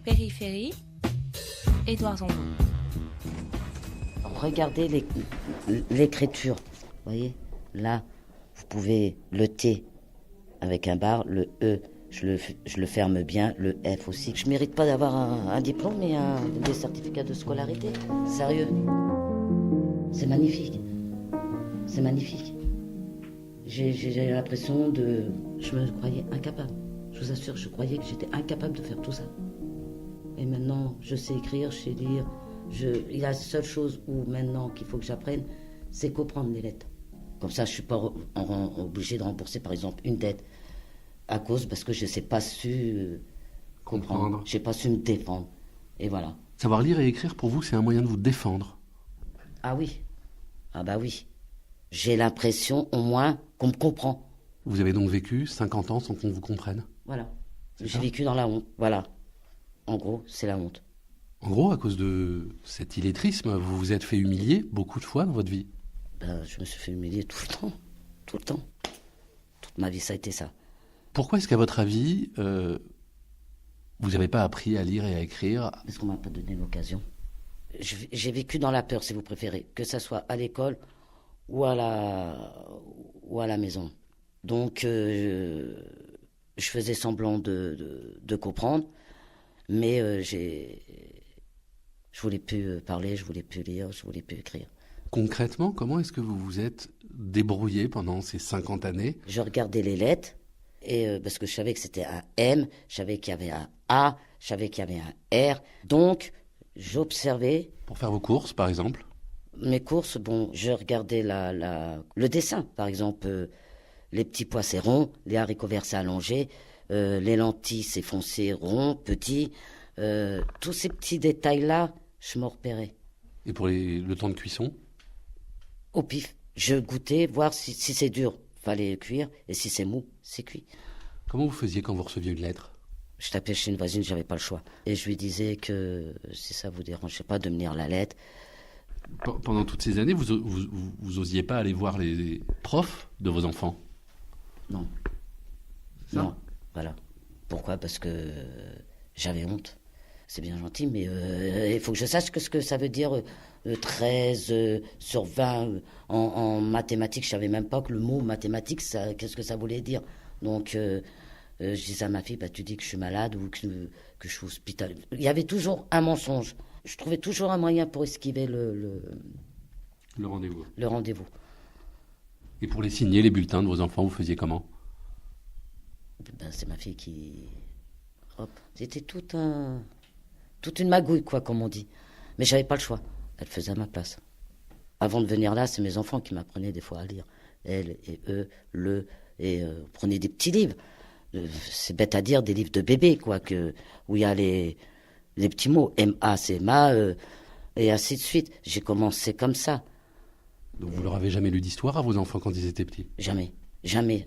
Périphérie, Édouard Zambon. Regardez l'écriture. Vous voyez, là, vous pouvez le T avec un bar, le E, je le ferme bien, le F aussi. Je mérite pas d'avoir un diplôme, mais des certificats de scolarité. Sérieux. C'est magnifique. C'est magnifique. J'ai l'impression de... Je me croyais incapable. Je vous assure, je croyais que j'étais incapable de faire tout ça. Et maintenant, je sais écrire, je sais lire. Il y a la seule chose où maintenant qu'il faut que j'apprenne, c'est comprendre les lettres. Comme ça, je ne suis pas obligé de rembourser, par exemple, une dette parce que je ne sais pas su comprendre. Je n'ai pas su me défendre. Et voilà. Savoir lire et écrire, pour vous, c'est un moyen de vous défendre? Ah oui. Ah bah oui. J'ai l'impression, au moins, qu'on me comprend. Vous avez donc vécu 50 ans sans qu'on vous comprenne? Voilà. J'ai vécu dans la honte. Voilà. En gros, c'est la honte. En gros, à cause de cet illettrisme, vous vous êtes fait humilier beaucoup de fois dans votre vie? Je me suis fait humilier tout le temps. Tout le temps. Toute ma vie, ça a été ça. Pourquoi est-ce qu'à votre avis, vous n'avez pas appris à lire et à écrire? Parce qu'on ne m'a pas donné l'occasion. J'ai vécu dans la peur, si vous préférez, que ça soit à l'école ou à la maison. Donc, je faisais semblant de comprendre, mais je voulais plus parler, je voulais plus lire, je voulais plus écrire. Concrètement, comment est-ce que vous vous êtes débrouillé pendant ces 50 années? Je regardais les lettres, parce que je savais que c'était un M, je savais qu'il y avait un A, je savais qu'il y avait un R. Donc, j'observais. Pour faire vos courses, par exemple? Mes courses, je regardais le dessin. Par exemple, les petits pois, c'est rond, les haricots verts, c'est allongé, les lentilles, c'est foncé, rond, petit. Tous ces petits détails-là, je m'en repérais. Et pour le temps de cuisson? Au pif. Je goûtais, voir si c'est dur, fallait cuire, et si c'est mou, c'est cuit. Comment vous faisiez quand vous receviez une lettre? Je tapais chez une voisine, j'avais pas le choix. Et je lui disais que si ça vous dérangeait pas de me lire la lettre. Pendant toutes ces années, vous osiez pas aller voir les profs de vos enfants? Non. Non, voilà. Pourquoi? Parce que j'avais honte. C'est bien gentil, mais il faut que je sache ce que ça veut dire 13 sur 20 en mathématiques. Je savais même pas que le mot mathématiques, qu'est-ce que ça voulait dire. Donc, je disais à ma fille, tu dis que je suis malade ou que je suis hospitalisé. Il y avait toujours un mensonge. Je trouvais toujours un moyen pour esquiver le rendez-vous. Le rendez-vous. Et pour les signer, les bulletins de vos enfants, vous faisiez comment? C'est ma fille qui... Hop. C'était toute une magouille, quoi, comme on dit. Mais j'avais pas le choix. Elle faisait à ma place. Avant de venir là, c'est mes enfants qui m'apprenaient des fois à lire. Elle et eux, prenaient des petits livres. C'est bête à dire, des livres de bébé, quoi, où il y a les petits mots. M-A, c'est ma, et ainsi de suite. J'ai commencé comme ça. Donc vous leur avez jamais lu d'histoire à vos enfants quand ils étaient petits? Jamais. Jamais.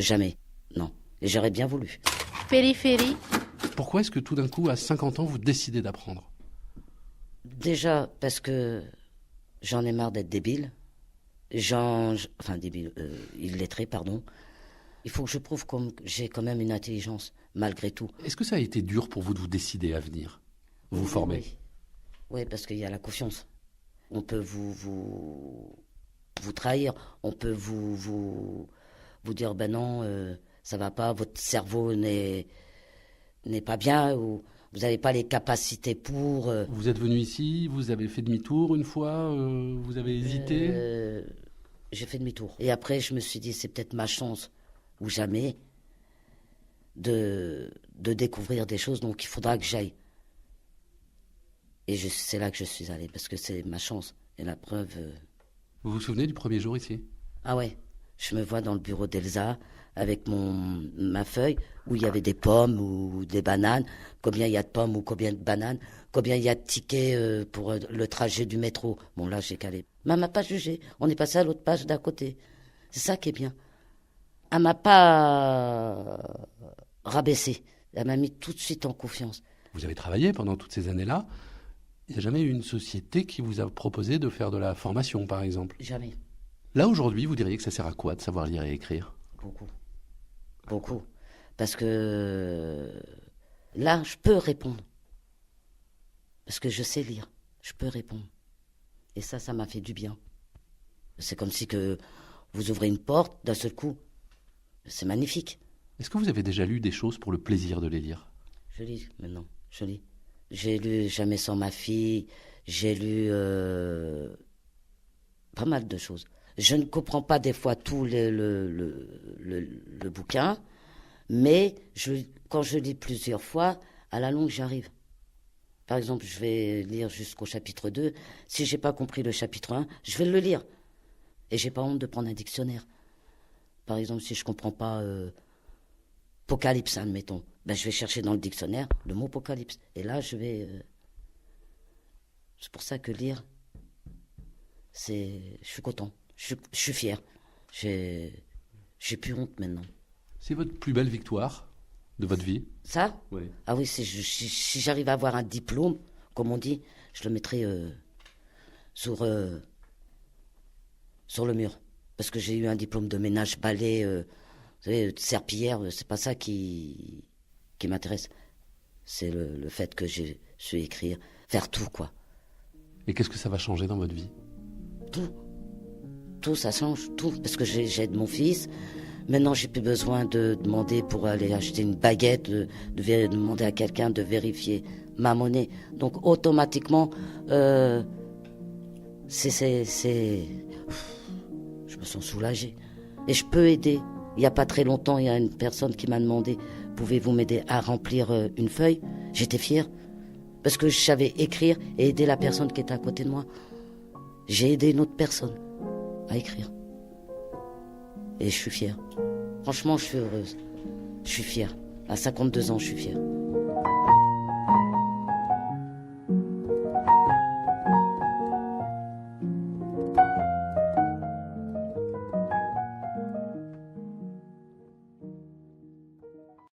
Jamais. Non. Et j'aurais bien voulu. Périphérie. Pourquoi est-ce que tout d'un coup, à 50 ans, vous décidez d'apprendre? Déjà, parce que j'en ai marre d'être débile. Débile, illettré, pardon. Il faut que je prouve que j'ai quand même une intelligence, malgré tout. Est-ce que ça a été dur pour vous de vous décider à venir vous former? Oui, parce qu'il y a la confiance. On peut vous trahir, on peut vous dire, non, ça va pas, votre cerveau n'est pas bien, ou vous n'avez pas les capacités pour... Vous êtes venu ici, vous avez fait demi-tour une fois, vous avez hésité? J'ai fait demi-tour. Et après, je me suis dit, c'est peut-être ma chance, ou jamais, de découvrir des choses, donc il faudra que j'aille. Et c'est là que je suis allé, parce que c'est ma chance. Et la preuve... Vous vous souvenez du premier jour ici? Ah ouais, je me vois dans le bureau d'Elsa, avec ma feuille, où il y avait des pommes ou des bananes, combien il y a de pommes ou combien de bananes, combien il y a de tickets pour le trajet du métro. Bon, là, j'ai calé. Mais elle m'a pas jugé. On est passé à l'autre page d'à côté. C'est ça qui est bien. Elle m'a pas rabaissé. Elle m'a mis tout de suite en confiance. Vous avez travaillé pendant toutes ces années-là. Il n'y a jamais eu une société qui vous a proposé de faire de la formation, par exemple? Jamais. Là, aujourd'hui, vous diriez que ça sert à quoi de savoir lire et écrire? Beaucoup. Beaucoup. Parce que là, je peux répondre. Parce que je sais lire, je peux répondre. Et ça m'a fait du bien. C'est comme si que vous ouvrez une porte d'un seul coup. C'est magnifique. Est-ce que vous avez déjà lu des choses pour le plaisir de les lire? Je lis maintenant, je lis. J'ai lu Jamais sans ma fille, j'ai lu pas mal de choses. Je ne comprends pas des fois tout le bouquin, mais quand je lis plusieurs fois, à la longue, j'arrive. Par exemple, je vais lire jusqu'au chapitre 2. Si j'ai pas compris le chapitre 1, je vais le lire. Et j'ai pas honte de prendre un dictionnaire. Par exemple, si je comprends pas apocalypse, admettons, ben, je vais chercher dans le dictionnaire le mot apocalypse. Et là, je vais... C'est pour ça que lire, je suis content. Je suis fier. J'ai plus honte maintenant. C'est votre plus belle victoire de votre vie? Ça? Oui. Ah oui, si j'arrive à avoir un diplôme, comme on dit, je le mettrai sur le mur. Parce que j'ai eu un diplôme de ménage, balai, vous savez, de serpillière, c'est pas ça qui m'intéresse. C'est le fait que j'ai su écrire, faire tout, quoi. Et qu'est-ce que ça va changer dans votre vie? Tout. Tout, ça change, tout. Parce que j'aide mon fils. Maintenant, j'ai plus besoin de demander pour aller acheter une baguette, de demander à quelqu'un de vérifier ma monnaie. Donc, automatiquement, je me sens soulagé. Et je peux aider. Il n'y a pas très longtemps, il y a une personne qui m'a demandé « Pouvez-vous m'aider à remplir une feuille ?» J'étais fière. Parce que je savais écrire et aider la personne qui était à côté de moi. J'ai aidé une autre personne à écrire. Et je suis fière. Franchement, je suis heureuse. Je suis fière. À 52 ans, je suis fière.